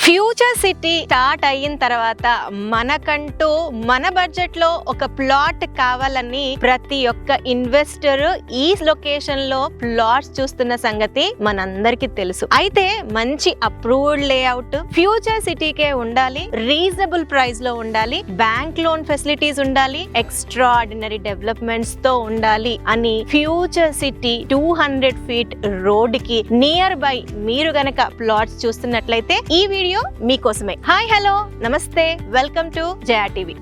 Future city start అయిన తర్వాత మనకంటూ మన బడ్జెట్ లో ఒక ప్లాట్ కావాలని ప్రతి ఒక్క ఇన్వెస్టర్ ఈ లొకేషన్ లో ప్లాట్స్ చూస్తున్న సంగతి మనందరికీ తెలుసు. అయితే మంచి అప్రూవ్డ్ లేఅవుట్ ఫ్యూచర్ సిటీకే ఉండాలి, రీజనబుల్ ప్రైస్ లో ఉండాలి, బ్యాంక్ లోన్ ఫెసిలిటీస్ ఉండాలి, ఎక్స్ట్రాఆర్డినరీ డెవలప్మెంట్స్ తో ఉండాలి అని ఫ్యూచర్ సిటీ 200 ఫీట్ రోడ్ కి నియర్ బై మీరు గనక ప్లాట్స్ చూస్తున్నట్లయితే ఈ వీడియో మీకోసమే. Hi, hello, namaste, welcome to Jaya TV.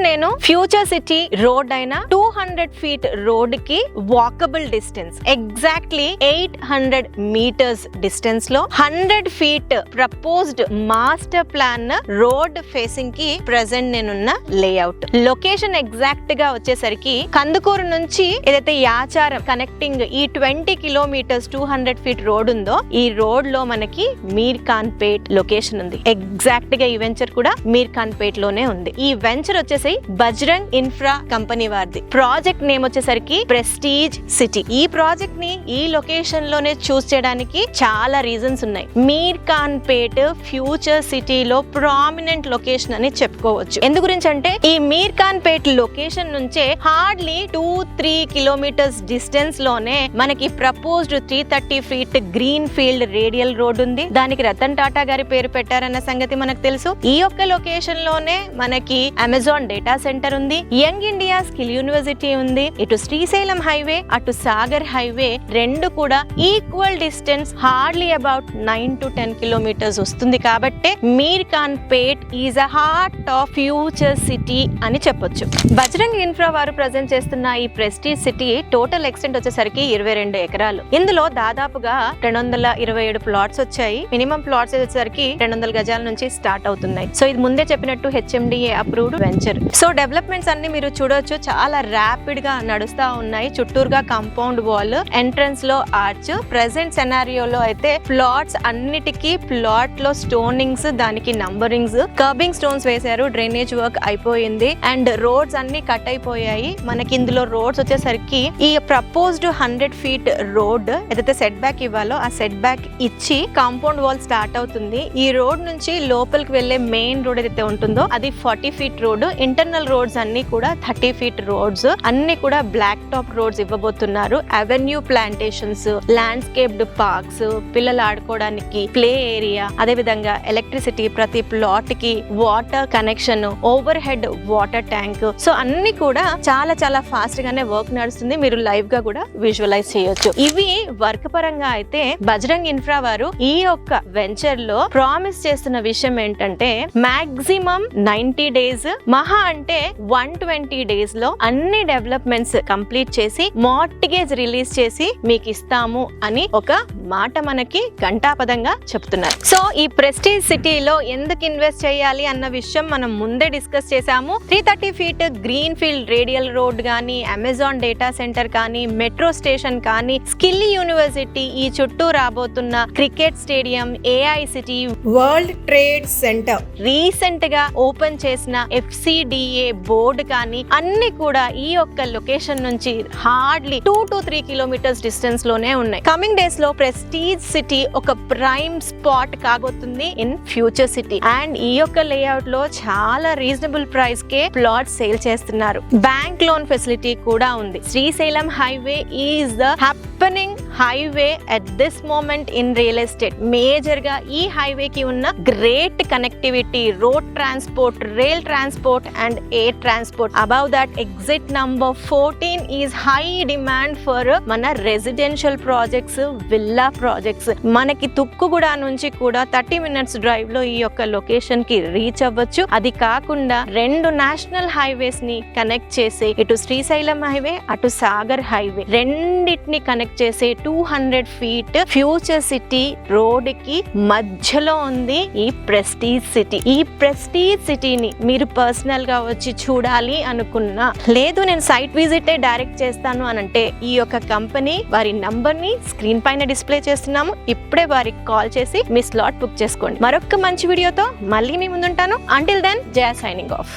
నేను ఫ్యూచర్ సిటీ రోడ్ అయిన 200 ఫీట్ రోడ్ కి walkable distance exactly 800 metres distance లో 100 feet proposed master plan road facing కి ప్రెసెంట్ నేనున్న లేఅవుట్. లొకేషన్ ఎగ్జాక్ట్ గా వచ్చేసరికి కందుకూరు నుంచి ఏదైతే యాచారం కనెక్టింగ్ ఈ 20 కిలోమీటర్స్ 200 ఫీట్ రోడ్ ఉందో ఈ రోడ్ లో మనకి మీర్ ఖాన్ పేట్ లొకేషన్ ఉంది. ఎగ్జాక్ట్ గా ఈ వెంచర్ కూడా మీర్ ఖాన్ పేట్ లోనే ఉంది. ఈ వెంచర్ వచ్చేసి బజరంగ్ ఇన్ఫ్రా కంపెనీ వారిది. ప్రాజెక్ట్ నేమ్ వచ్చేసరికి ప్రెస్టీజ్ సిటీ. ఈ ప్రాజెక్ట్ ని ఈ లొకేషన్ లోనే చూస్ చేయడానికి చాలా రీజన్స్ ఉన్నాయి. మీర్ ఖాన్ పేట్ ఫ్యూచర్ సిటీలో ప్రామినెంట్ లొకేషన్ అని చెప్పుకోవచ్చు. ఎందు గురించి అంటే ఈ మీర్ ఖాన్ పేట్ లొకేషన్ నుంచే హార్డ్లీ 2-3 కిలోమీటర్స్ డిస్టెన్స్ లోనే మనకి proposed 330 feet green field radial road ఉంది. దానికి రతన్ టాటా గారి పేరు పెట్టారన్న సంగతి మనకు తెలుసు. ఈ యొక్క లొకేషన్ లోనే మనకి అమెజాన్ డేటా సెంటర్ ఉంది, యంగ్ ఇండియా స్కిల్ యూనివర్సిటీ ఉంది, ఇటు శ్రీశైలం హైవే అటు సాగర్ హైవే రెండు కూడా equal distance hardly about 9 to 10 kilometres వస్తుంది. కాబట్టి Mir Khan Pet is a heart of future city అని చెప్పొచ్చు. బజరంగ్ ఇన్ఫ్రా వారు ప్రజెంట్ చేస్తున్న ఈ ప్రెస్టీజ్ సిటీ టోటల్ ఎక్స్టెంట్ వచ్చేసరికి 22 ఎకరాలు. ఇందులో దాదాపుగా 227 ప్లాట్స్ వచ్చాయి. మినిమం ప్లాట్స్ వచ్చేసరికి 200 గజాల నుంచి స్టార్ట్ అవుతున్నాయి. సో ఇది ముందే చెప్పినట్టు HMDA approved venture. So developments అన్ని మీరు చూడొచ్చు, చాలా ర్యాపిడ్ గా నడుస్తా ఉన్నాయి. చుట్టూరుగా కాంపౌండ్ వాల్, ఎంట్రన్స్ లో ఆర్చ్. ప్రెసెంట్ సెనారియోలో అయితే ప్లాట్స్ అన్నిటికీ ప్లాట్ లో స్టోనింగ్స్, దానికి నంబరింగ్స్, కర్బింగ్ స్టోన్స్ వేశారు. డ్రైనేజ్ వర్క్ అయిపోయింది అండ్ రోడ్స్ అన్ని కట్ అయిపోయాయి. మనకి ఇందులో రోడ్స్ వచ్చేసరికి ఈ ప్రపోజ్డ్ 100 ఫీట్ రోడ్ ఏదైతే సెట్ బ్యాక్ ఇవ్వాలో ఆ సెట్ బ్యాక్ ఇచ్చి కాంపౌండ్ వాల్ స్టార్ట్ అవుతుంది. ఈ రోడ్ నుంచి లోపలికి వెళ్లే మెయిన్ రోడ్ ఏదైతే ఉంటుందో అది 40 ఫీట్ రోడ్. ఇంటర్నల్ రోడ్స్ అన్ని కూడా 30 ఫీట్ రోడ్స్, అన్ని కూడా బ్లాక్ టాప్ రోడ్స్ ఇవ్వబోతున్నారు. అవెన్యూ ప్లాంటేషన్స్, ల్యాండ్స్కేప్డ్ పార్క్స్, పిల్లలు ఆడుకోవడానికి ప్లే ఏరియా, అదే విధంగా ఎలక్ట్రిసిటీ, ప్రతి ప్లాట్ కి water connection, over head water tank. So అన్ని కూడా చాలా చాలా ఫాస్ట్ గానే వర్క్ నడుస్తుంది. మీరు లైవ్ గా కూడా విజువలైజ్ చేయొచ్చు. ఇవి వర్క్ పరంగా అయితే బజరంగ్ ఇన్ఫ్రా వారు ఈ యొక్క వెంచర్ లో ప్రామిస్ చేస్తున్న విషయం ఏంటంటే మాక్సిమం 90 డేస్, మహా అంటే 120 డేస్ లో అన్ని డెవలప్మెంట్స్ కంప్లీట్ చేసి మార్టిగేజ్ రిలీజ్ చేసి మీకు ఇస్తాము అని ఒక మాట మనకి ఘంటాపదంగా చెప్తున్నారు. సో ఈ ప్రెస్టీజ్ సిటీలో ఎందుకు ఇన్వెస్ట్ చేయాలి అన్న విషయం మనం ముందే డిస్కస్ చేసాము. 330 feet green field radial road కానీ, అమెజాన్ డేటా సెంటర్ కానీ, మెట్రో స్టేషన్ కానీ, స్కిల్ యూనివర్సిటీ, ఈ చుట్టూ రాబోతున్న cricket stadium, AI city, world trade centre, recent గా ఓపెన్ చేసిన FCDA బోర్డు కానీ అన్ని కూడా ఈ యొక్క లొకేషన్ నుంచి హార్డ్లీ 2 to 3 కిలోమీటర్స్ డిస్టెన్స్ లోనే ఉన్నాయి. కమింగ్ డేస్ లో ప్రెస్టీజ్ సిటీ ఒక ప్రైమ్ స్పాట్ కాబోతుంది ఇన్ ఫ్యూచర్ సిటీ. అండ్ ఈ యొక్క లేఅవుట్ లో చాలా రీజనబుల్ ప్రైస్ కే ప్లాట్ సేల్ చేస్తున్నారు. బ్యాంక్ లోన్ ఫెసిలిటీ కూడా ఉంది. Srisailam highway is the happening highway at this moment in real estate. Major గా ఈ హైవే కి ఉన్న great connectivity, road transport, rail transport and air transport. Above that exit number 14 is high demand for మన residential projects, villa projects. మనకి తుక్కుగూడ నుంచి కూడా 30 minutes drive లో ఈ యొక్క లొకేషన్ కి రీచ్ అవ్వచ్చు. అది కాకుండా 2 నేషనల్ హైవేస్ ని కనెక్ట్ చేసి ఇటు శ్రీశైలం హైవే అటు సాగర్ హైవే రెండింటిని కనెక్ట్ చేసే 200 ఫీట్ ఫ్యూచర్ సిటీ రోడ్ కి మధ్యలో ఉంది ఈ ప్రెస్టీజ్ సిటీ. ఈ ప్రెస్టీజ్ సిటీని మీరు పర్సనల్ గా వచ్చి చూడాలి అనుకున్నా, లేదు నేను సైట్ విజిట్ డైరెక్ట్ చేస్తాను అనంటే ఈ యొక్క కంపెనీ వారి నంబర్ ని స్క్రీన్ పైన డిస్ప్లే చేస్తున్నాము. ఇప్పుడే వారికి కాల్ చేసి మీ స్లాట్ బుక్ చేసుకోండి. మరొక మంచి వీడియోతో మళ్ళీ మీ ముందుంటాను. అంటిల్ దెన్, జయ సైనింగ్ ఆఫ్.